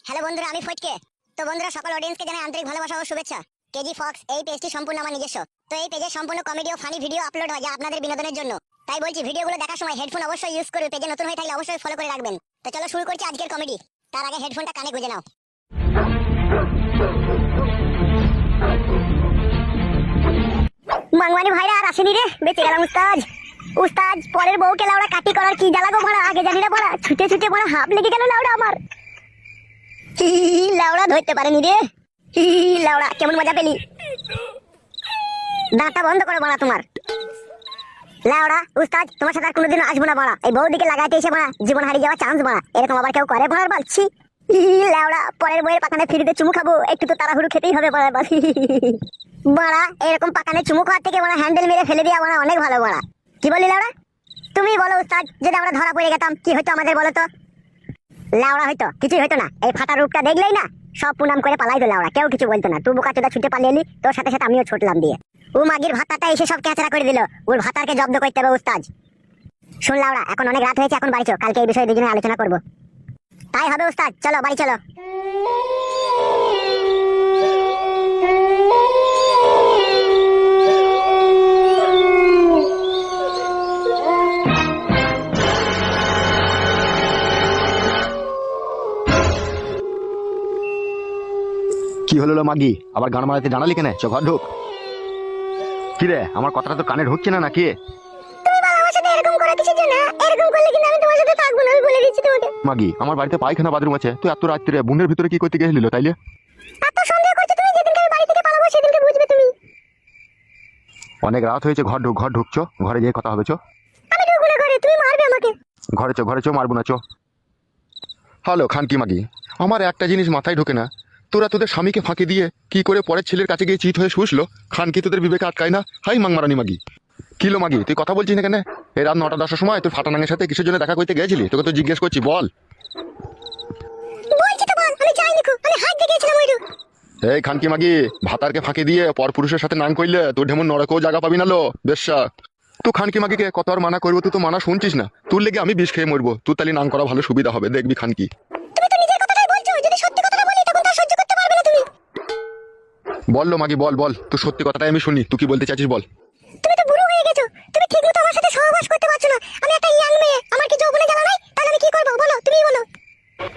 Hello বন্ধুরা, আমি ফটকে। তো বন্ধুরা, সকল অডিয়েন্সকে জানাই আন্তরিক ভালোবাসা ও শুভেচ্ছা। কেজি ফক্স এই পেজটি সম্পূর্ণ আমার নিজস্ব। তো এই পেজে সম্পূর্ণ কমেডি ও ফানি ভিডিও আপলোড হয় যা আপনাদের বিনোদনের জন্য। তাই বলছি, ভিডিওগুলো দেখার সময় হেডফোন অবশ্যই ইউজ করবে। পেজে নতুন হয়ে থাকলে অবশ্যই ফলো করে রাখবেন। তো চলো শুরু করছি আজকের কমেডি। তার আগে হেডফোনটা কানে গুঁজে নাও। মাংমানি ভাইরা আর আসেনি রে, বেঁচে গেলাম। উস্তাদ পরের বউকে লাউড়া কাটি করার কি জ্বালা গো ভাড়া, আগে জানি না ভাড়া। ছুটে ছুটে ভাড়া হাফ লেগে গেল লাউড়া আমার। লাউড়া ধরতে পারেনি রে। লাউড়া কেমন মজা পেলি। দাঁতটা বন্ধ করো বাড়া তোমার। লাউড়া উস্তাদ, তোমার সাথে আর কোনোদিন আসবো না বাড়া। এই বউদিকে লাগাইতে এসে বাড়া জীবন হারিয়ে যাওয়ার চান্স বাড়া। এরকম আবার কেউ করে বাড়ার বালছি। লাউড়া পরের বইয়ের পাকানে ফিরিতে চুমু খাবো, একটু তো তাড়াহুড়ো খেতেই হবে বাড়া। বাড়া এরকম পাকানে চুমু খাওয়ার থেকে বাড়া হ্যান্ডেল মেরে ফেলে দিয়া বাড়া অনেক ভালো বাড়া। কি বলি লাউড়া? তুমি বলো উস্তাদ, যদি আমরা ধরা পড়ে গেতাম কি হইতো আমাদের, বলো তো? লাউড়া হয়তো কিছুই হইতো না। এই ফাটা রূপটা দেখলেই না সব প্রণাম করে পালাইতো লাউড়া, কেউ কিছু বলতো না। তুই বোকাচোদা ছুটে পালিয়ে এলি, তোর সাথে সাথে আমিও ছুটলাম দিয়ে। ও মাগির ভাতাটা এসে সব ক্যাচরা করে দিল। ওর ভাতারকে জব্দ করতে হবে উস্তাদ। শুন লাউড়া, এখন অনেক রাত হয়েছে, এখন বাড়ি চো। কালকে এই বিষয়ে দুজনে আলোচনা করবো। তাই হবে উস্তাদ, চলো বাড়ি চলো। কি হলো মাগি, আবার গান মারাতে জানালি কেন? চ ঘর ঢুক। কি রে, আমার কথাটা তো কানে ঢুকছে না নাকি? তুমি বলো আমার সাথে এরকম করা কিসের জন্য? এরকম করলে কিন্তু আমি তোমার সাথে থাকবো না, আমি বলে দিচ্ছি তোমাকে। মাগি, আমার বাড়িতে পায়খানা বাথরুম আছে, তুই এত রাত্রে বুনের ভিতরে কি করতে গেছিলি তাইলে? এত সন্দেহ করছো তুমি? যেদিনকে আমি বাড়ি থেকে পালাবো সেদিনকে বুঝবে তুমি। অনেক রাত হয়েছে, ঘর ঢুক, ঘর ঢুকছো, ঘরে গিয়ে কথা হবে। চো। আমি ঢুকবো না ঘরে, তুমি মারবে আমাকে। ঘরে চো, মারবো না, চো। হ্যালো খানকি মাগি, আমার একটা জিনিস মাথায় ঢোকে না, তোরা তোদের স্বামীকে ফাঁকি দিয়ে কি করে পরের ছেলের কাছে গিয়ে চিত হয়ে শুষলো? খানকি তোদের বিবেকে আটকায় না? হাই মাংমারানি মাগি। কিলো মাগি, তুই কথা বলছিস না কেন? এই রাত 9টা 10টার সময় তোর ফাটানাঙ্গের সাথে কিসের জন্য দেখা করতে গেছিলি? তোকে তো জিজ্ঞেস করছি, বল। বলছি তো বল, আমি যাইনি কো, আমি হাত দিয়ে গেছিলাম ওইটু। এই খানকি মাগি, ভাতারকে ফাঁকি দিয়ে পরপুরুষের সাথে নাং করলে তোর ঢেমন নরকেও জায়গা পাবি না লো বেশ্যা। তুই খানকি মাগিকে কত আর মানা করবো? তুই তো মানা শুনছিস না। তোর লেগে আমি বিষ খেয়ে মরবো, তুই তাহলে নাং করা ভালো সুবিধা হবে, দেখবি খানকি। তুমি তো নিজের কথাটাই বলছো, যদি সত্যি কথাটা বলি তখন তা সহ্য করতে পারবে না তুমি। বললো মাগি, বল বল, তুই সত্যি কথাটাই আমি শুনি, তুই কি বলতে চাইছিস বল। তুমি তো বুড়ো হয়ে গেছো, তুমি ঠিকমতো আমার সাথে সহবাস করতে পারছো না। আমি একটা ইয়াং মেয়ে, আমার কি যৌবনে জ্বালা নাই? তাহলে আমি কি করবো বলো, তুমিই বলো।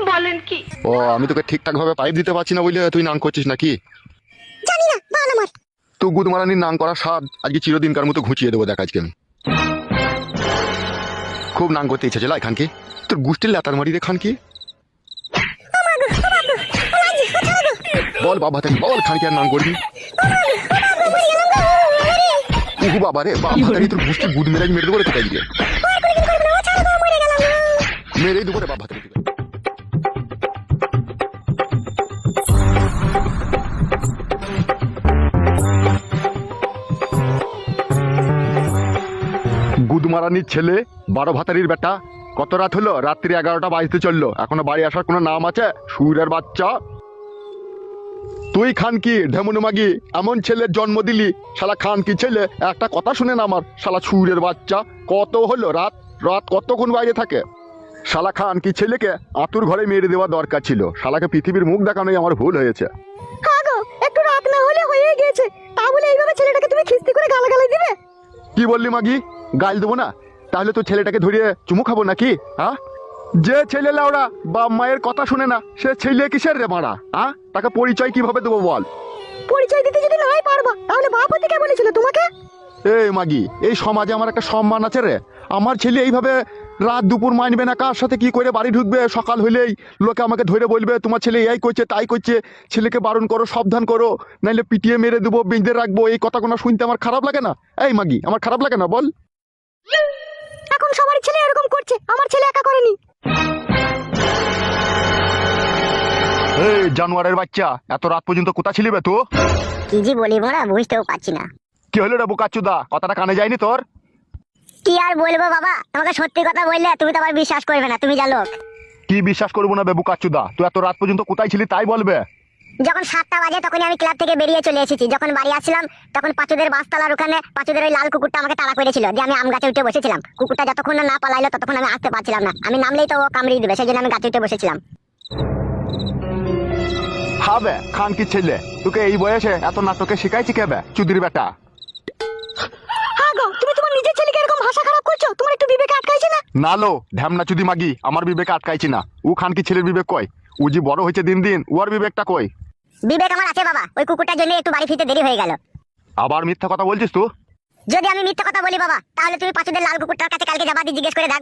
বলেন কি? ও, আমি তোকে ঠিকঠাক ভাবে পাইপ দিতে পারছি না বলে তুই নাং করছিস নাকি? জানি না, বল আমার। তুই গুদমারানির নাং করার স্বাদ আজকে চিরদিনকার মতো ঘুচিয়ে দেবো দেখ আজকে আমি। খুব নাং করতে ইচ্ছা ছিল খানকি, তোর গুষ্টির লেতার মারি রে খানকি। বল বাবা, তাই বল খানকি আর নাং করবি। উহু বাবা রে, বাবা তাই তোর গুষ্টি গুদ মেরে মেরে দেবো রে তোকে আজকে। মেরেই দেবো রে বাবা তাই। গুদমারানির ছেলে, 12 ভাতারির বেটা, কত রাত হলো? রাত্রি 11টা বাজতে চললো, এখনো বাড়ি আসার কোনো নাম আছে? সুরের বাচ্চা তুই খানকি ঢেমুন মাগি, এমন ছেলের জন্ম দিলি শালা খানকি ছেলে। একটা কথা শুনে না আমার শালা সুরের বাচ্চা। কত হলো রাত? রাত কতক্ষণ বাইরে থাকে? শালা খানকি ছেলেকে আতুর ঘরে মেরে দেওয়া দরকার ছিল। শালাকে পৃথিবীর মুখ দেখানোই আমার ভুল হয়েছে। আগো একটু রাত না হলে হয়ে গেছে, তা বলে এইভাবে ছেলেটাকে তুমি খিস্তি করে গালাগালি দিবে? কি বললি মাগি? গাল দেবো না? তাহলে তো ছেলেটাকে ধরিয়ে চুমু খাবো নাকি? হ্যাঁ, যে ছেলে লাউড়া বাপ মায়ের কথা শুনে না সে ছেলে কিসের রে মারা? হ্যাঁ, তাকে পরিচয় কিভাবে দেবো বল? পরিচয় দিতে যদি নাই পারবা তাহলে বাপ হতে কে বলেছিল তোমাকে? এই মাগি, এই সমাজে আমার একটা সম্মান আছে রে। আমার ছেলে এইভাবে রাত দুপুর মানবে না, কার সাথে কি করে বাড়ি ঢুকবে, সকাল হইলেই লোকে আমাকে ধরে বলবে তোমার ছেলে এই করছে তাই করছে, ছেলেকে বারণ করো, সাবধান করো, নাইলে পিটিয়ে মেরে দেবো, বেঁধে রাখবো। এই কথাগুলো শুনতে আমার খারাপ লাগে না? এই মাগি, আমার খারাপ লাগে না বল? এখন সবার ছেলে এরকম করছে, আমার ছেলে একা করেনি। এই জানোয়ারের বাচ্চা, এত রাত পর্যন্ত কোথা ছিলি বে তুই? কি জি বলি মোরা বুঝতেও পারছি না। কি হলো রে বোকাচুদা, কথাটা কানে যায়নি তোর? কি আর বলবো বাবা, তোমাকে সত্যি কথা বললে তুমি তো আবার বিশ্বাস করবে না, তুমি যা লোক। কি বিশ্বাস করবো না বে বোকাচুদা? তুই এত রাত পর্যন্ত কোথায় ছিলি তাই বলবে। যখন 7টা বাজে তখনই আমি ক্লাব থেকে বেরিয়ে চলে এসেছি। যখন বাড়ি আসছিলাম তখন পাঁচুদের বাসতলার ওখানে পাঁচুদের ওই লাল কুকুরটা আমাকে তাড়া করেছিল, যে আমি আম গাছে উঠে বসেছিলাম। কুকুরটা যতক্ষণ না পালাইলো ততক্ষণ আমি আসতে পারছিলাম না। আমি নামলেই তো ও কামড়িয়ে দেবে, সেই জন্য আমি গাছে উঠে বসেছিলাম। হবে খান কি ছেলে, তোকে এই বয়সে এত নাটকে শিখাইছি কেবে চুদির বেটা? হ্যাঁ গো, তুমি তোমার নিজের ছেলেকে এরকম ভাষা খারাপ করছো, তোমার একটু বিবেকে আটকাইছে না? না লো ঢ্যামনা চুদি মাগি, আমার বিবেকে আটকাইছি না। ও খান কি ছেলের বিবেক কই? ও যে বড় হয়েছে দিন দিন, ওর বিবেকটা কই? বিবেক আমার আছে বাবা, ওই কুকুরটার জন্য একটু বাড়ি ফিরতে দেরি হয়ে গেল। আবার মিথ্যা কথা বলছিস তুই? যদি আমি মিথ্যা কথা বলি বাবা, তাহলে তুমি পাঁচুদের লাল কুকুরটার কাছে কালকে যাবা, দিয়ে জিজ্ঞেস করে দেখ